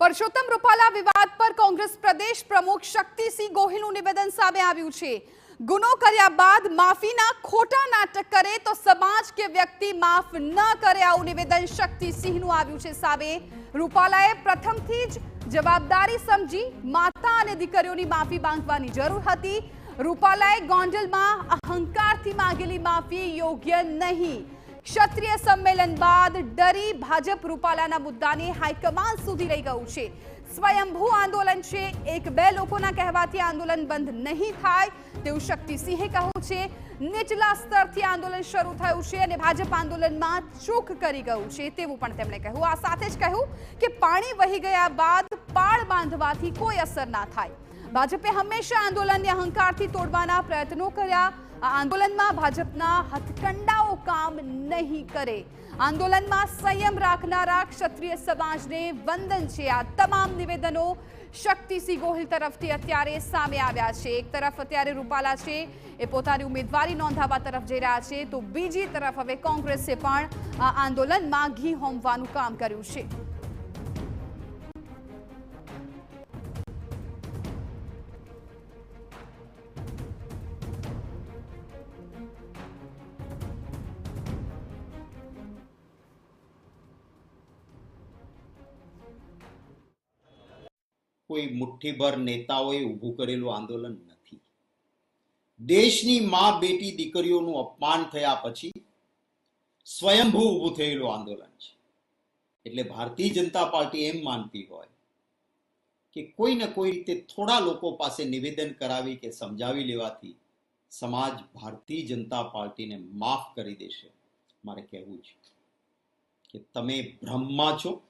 પરસોત્તમ રૂપાલા વિવાદ પર કોંગ્રેસ પ્રદેશ પ્રમુખ શક્તિસિંહ ગોહિલનું નિવેદન સામે આવ્યું છે। ગુનો કર્યા બાદ માફીના ખોટા નાટક કરે તો સમાજ કે વ્યક્તિ માફ ન કરે, આવું નિવેદન શક્તિસિંહનું આવ્યું છે સામે। રૂપાલાએ પ્રથમથી જ જવાબદારી સમજી માતા અને દીકરીઓની માફી માંગવાની જરૂર હતી। રૂપાલાએ ગોંડલમાં અહંકારથી માંગેલી માફી યોગ્ય નહીં। ક્ષત્રિય સંમેલન બાદ ડરી ભાજપ રૂપાલાના મુદ્દાને હાઈકમાન્ડ સુધી લઈ ગયું છે। સ્વયંભૂ આંદોલન છે, એક બે લોકોના કહેવાથી આંદોલન બંધ નહીં થાય તેવું શક્તિસિંહે કહ્યું છે। નીચલા સ્તરથી આંદોલન શરૂ થયું છે અને ભાજપ આંદોલનમાં ચૂક કરી ગયું છે તેવું પણ તેમણે કહ્યું। આ સાથે જ કહ્યું કે પાણી વહી ગયા બાદ પાળ બાંધવાથી કોઈ અસર ના થાય। ભાજપે હંમેશા આંદોલનને અહંકારથી તોડવાના પ્રયત્નો કર્યા। આ આંદોલનમાં ભાજપના હથકંડાઓ કામ નહીં કરે। આંદોલનમાં સંયમ રાખનારા ક્ષત્રિય સમાજને વંદન છે। આ તમામ નિવેદનો શક્તિસિંહ ગોહિલ તરફથી અત્યારે સામે આવ્યા છે। એક તરફ અત્યારે રૂપાલા છે એ પોતાની ઉમેદવારી નોંધાવવા તરફ જઈ રહ્યા છે, તો બીજી તરફ હવે કોંગ્રેસે પણ આ આંદોલનમાં ઘી હોમવાનું કામ કર્યું છે। કોઈ મુઠ્ઠીભર નેતાઓએ ઊભું કરેલું આંદોલન નથી। દેશની માં બેટી દીકરીઓનું અપમાન થયા પછી સ્વયંભૂ ઊભું થયેલું આંદોલન છે। એટલે ભારતીય જનતા પાર્ટી એમ માનતી હોય કે કોઈ ને કોઈ રીતે થોડા લોકો પાસે નિવેદન કરાવી કે સમજાવી લેવાથી સમાજ ભારતીય જનતા પાર્ટીને માફ કરી દેશે। મારે કહેવું છે કે તમે ભ્રમમાં છો।